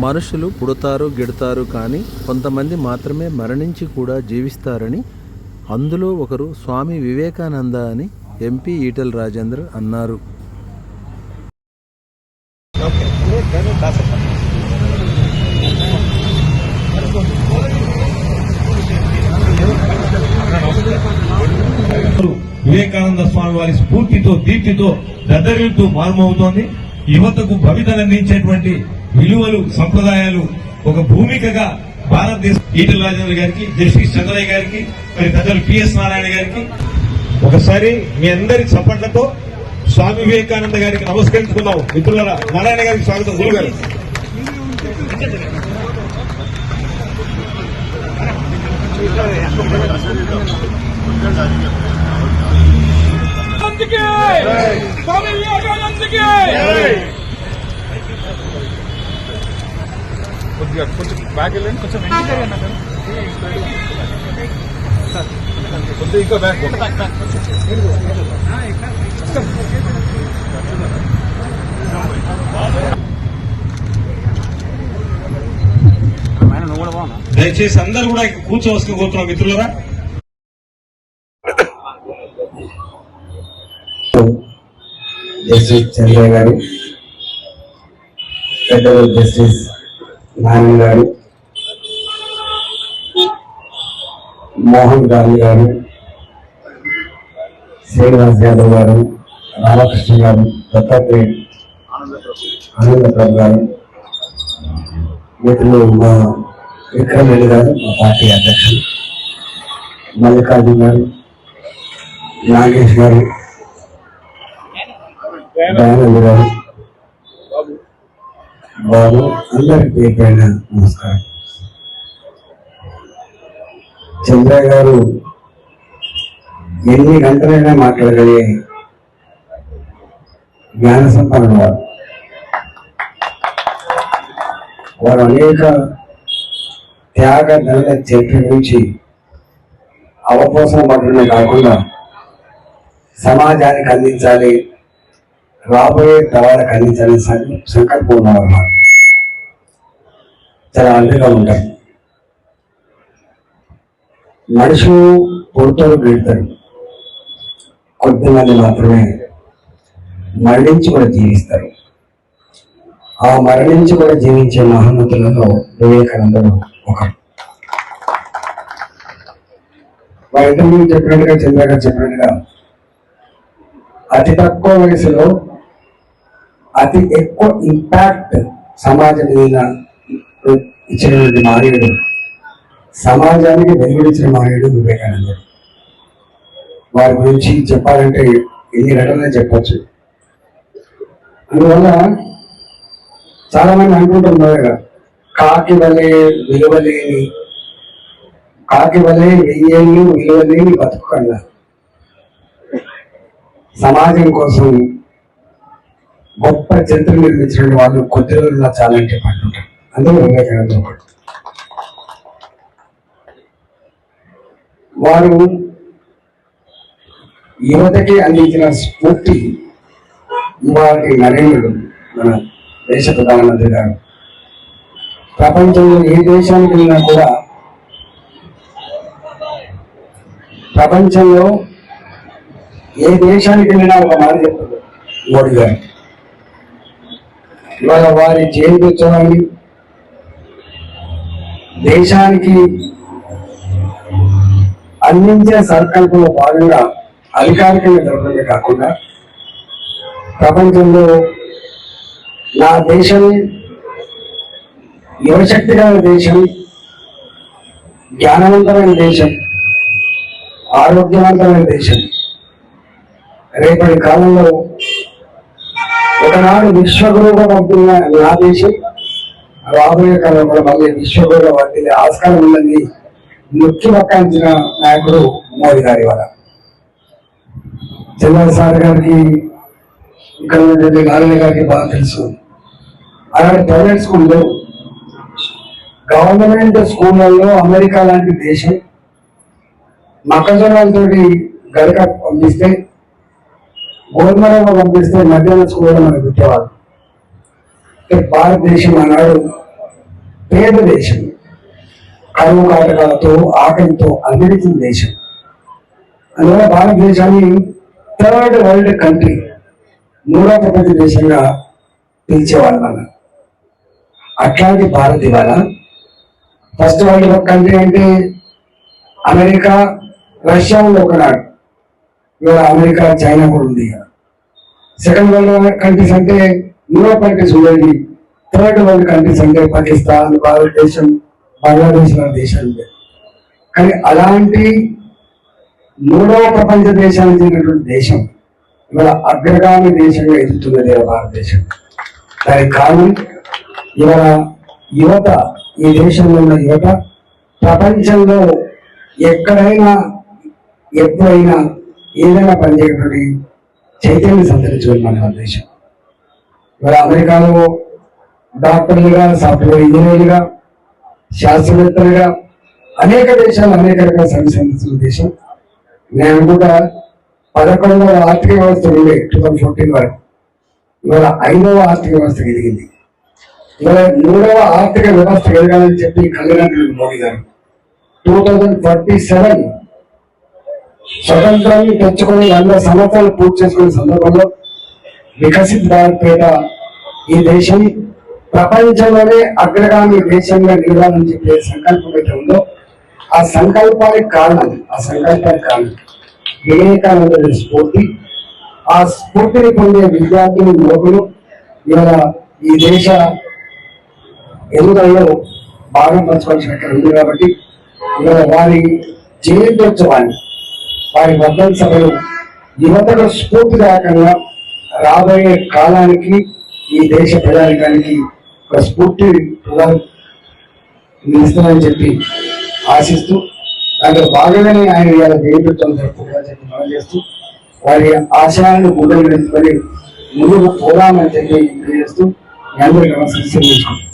మనుషులు పుడతారు గిడతారు కానీ కొంతమంది మాత్రమే మరణించి కూడా జీవిస్తారని, అందులో ఒకరు స్వామి వివేకానంద అని ఎంపీ ఈటెల రాజేందర్ అన్నారు. వివేకానంద స్వామి వారి స్ఫూర్తితో దీప్తితో దద్దరిల్లుతూ మార్మవుతోంది. యువతకు భవితను అందించేటువంటి విలువలు సంప్రదాయాలు ఒక భూమికగా భారతదేశం ఈటెల రాజేందర్ గారికి, జస్టిస్ చంద్రయ్య గారికి, మరి పెద్దలు పిఎస్ నారాయణ గారికి ఒకసారి మీ అందరి చప్పట్లతో స్వామి వివేకానంద గారికి నమస్కరించుకున్నాం. మిత్రులారా, నారాయణ గారికి స్వాగతం. గురువు గారు స్వామి వివేకానందకి కొద్దిగా కొంచెం బ్యాక్ వెళ్ళండి, కొంచెం కొద్దిగా ఇంకా బ్యాక్ దయచేసి అందరూ కూడా కూర్చోవలసిన కోరుతున్నాం మిత్రులరా. జస్టిస్ చంద్రయ్య గారు, పెద్దలు జస్టిస్ నారాయణ గారు, మోహన్ గాంధీ గారు, శ్రీనివాస్ యాదవ్ గారు, రామకృష్ణ గారు, దత్తాత్రేయ ఆనందప్రభు గారు, మిత్రులు మా విక్రమ్ రెడ్డి గారు, మా పార్టీ అధ్యక్షులు మల్లికార్జున గారు, నాగేష్ గారు, దయానంద్ గారు, బాబు, అందరికి పేరు పైన నమస్కారం. చంద్రయ్య గారు ఎన్ని గంటలైనా మాట్లాడగలిగే జ్ఞాన సంపన్న వారు అనేక త్యాగ ధనల చరిత్ర నుంచి అవపోసన పడడమే కాకుండా సమాజానికి అందించాలి, రాబోయే తరాలకు అందించాలని సంకల్పం ఉన్నవారు చాలా అండగా ఉంటారు. మనుషులు పుడతారు గిడతారు, కొద్దిమంది మాత్రమే మరణించి కూడా జీవిస్తారు. ఆ మరణించి కూడా జీవించే మహమ్మతులలో వివేకానందుడు ఒకరు. వారి ఇంటర్వ్యూ చెప్పినట్టుగా, చంద్ర గారు చెప్పినట్టుగా అతి తక్కువ వయసులో అతి ఎక్కువ ఇంపాక్ట్ సమాజం మీద ఇచ్చినటువంటి మానవుడు, సమాజానికి వెలువడించిన మానవుడు వివేకానందుడు. వారి గురించి చెప్పాలంటే ఎన్ని రకాలుగా చెప్పచ్చు. అందువల్ల చాలా మంది అనుకుంటున్నారు కాకి వలె విలువలేని, కాకి వలె వెయ్యేళ్ళు విలువలేని బతుకు కన్నా సమాజం కోసం గొప్ప చరిత్ర నిర్మించిన వాళ్ళు కొద్ది రోజుల్లో చాలా అంటే పడుతుంటారు. అందులో వివేకానంద ఒకడు. వారు యువతకి అందించిన స్ఫూర్తి వారికి నరేంద్రుడు, మన దేశ ప్రధానమంత్రి గారు, ప్రపంచంలో ఏ దేశానికి వెళ్ళినా కూడా, ప్రపంచంలో ఏ దేశానికి వెళ్ళినా ఒక మాట చెప్తారు మోడీ గారు. ఇవాళ వారి జయంత్యోత్సవాన్ని దేశానికి అందించే సంకల్పంలో భాగంగా అధికారికంగా జరగడమే కాకుండా ప్రపంచంలో నా దేశం యువశక్తి గల దేశం, జ్ఞానవంతమైన దేశం, ఆరోగ్యవంతమైన దేశం, రేపటి కాలంలో ఒకనాడు విశ్వగురువుగా పంపిన నా దేశం రాబోయే కాలంలో కూడా మళ్ళీ విశ్వగురువుగా వర్తిల్లే ఆస్కారం ఉందని నొక్కి వక్కాయించిన నాయకుడు మోడీ గారి వల్ల. చంద్రబాబు సార్ గారికి, ఇక్కడ ఉన్నటువంటి నారాయణ గారికి బాగా తెలుసు. అలాంటి ప్రైవేట్ స్కూల్ లేవు. గవర్నమెంట్ స్కూళ్ళల్లో అమెరికా లాంటి దేశం మొక్కజొన్నలతోటి గడక పంపిస్తే, గోధుమలో పంపిస్తే మధ్యాహ్నం స్కూల్లో మనకు పెట్టేవాళ్ళు. భారతదేశం ఆనాడు పేద దేశం, కరువు కాటకాలతో ఆకలితో అలమటించిన దేశం. అందువల్ల భారతదేశాన్ని థర్డ్ వరల్డ్ కంట్రీ, మూడో ప్రపంచ దేశంగా పిలిచేవాళ్ళు మనం. అట్లాంటి భారత్ ఇవాళ ఫస్ట్ వరల్డ్ కంట్రీ అంటే అమెరికా, రష్యా ఉంది ఒకనాడు. ఇవాళ అమెరికా, చైనా కూడా ఉంది. సెకండ్ వరల్డ్ కంట్రీస్ అంటే యూరోప్ కంట్రీస్ ఉండేది. థర్డ్ వరల్డ్ కంట్రీస్ అంటే పాకిస్తాన్, భారతదేశం, బంగ్లాదేశ్ లాంటి దేశాలు ఉండేది. కానీ అలాంటి మూడవ ప్రపంచ దేశానికి చెందినటువంటి దేశం ఇవాళ అగ్రగామి దేశంగా ఎదుగుతున్నది భారతదేశం. దానికి కారణం ఇవాళ యువత, ఈ దేశంలో ఉన్న యువత ప్రపంచంలో ఎక్కడైనా ఎప్పుడైనా ఏదైనా పనిచేయటువంటి చైతన్యం సంతరించుకుంది మన దేశం. ఇవాళ అమెరికాలో డాక్టర్లుగా, సాఫ్ట్వేర్ ఇంజనీర్లుగా, శాస్త్రవేత్తలుగా అనేక దేశాలు అనేక రకాల సర్వీస్ అందిస్తున్న దేశం. నేను కూడా 11వ ఆర్థిక వ్యవస్థ ఉండే 2014 వరకు ఇవాళ 5వ ఆర్థిక వ్యవస్థ ఎదిగింది. ఇవాళ 3వ ఆర్థిక వ్యవస్థ ఎదగాలని చెప్పి కలిగినట్లు మోడీ గారు 2047 స్వతంత్రాన్ని తెచ్చుకొని 100 సంవత్సరాలు పూర్తి చేసుకునే సందర్భంలో వికసిత్ భారత్ పేట ఈ దేశం ప్రపంచంలోనే అగ్రగామి దేశంగా నిలవాలని చెప్పే సంకల్పం అయితే ఉందో ఆ సంకల్పానికి కారణం వివేకానంద స్ఫూర్తి. ఆ స్ఫూర్తిని పొందే విద్యార్థులు, యువకులు ఇవాళ ఈ దేశ ఎదుగుదలలో భాగం పంచుకోవాల్సిన ఇక్కడ ఉంది. కాబట్టి ఇవాళ వారి జయంత్యోత్సవాన్ని, వారి వర్ధంతి సభలు యువతకు స్ఫూర్తిదాయకంగా రాబోయే కాలానికి ఈ దేశ ప్రజానికానికి ఒక స్ఫూర్తి నిలుస్తుందని చెప్పి ఆశిస్తూ దాంట్లో భాగంగానే ఆయన ఇవాళ జయంత్యోత్సవం జరుపుకోవాలని చెప్పి మనం చేస్తూ వారి ఆశయాలను ముందుకు పోదామని చెప్పి తెలియజేస్తూ అందరికీ నమస్కరిస్తూ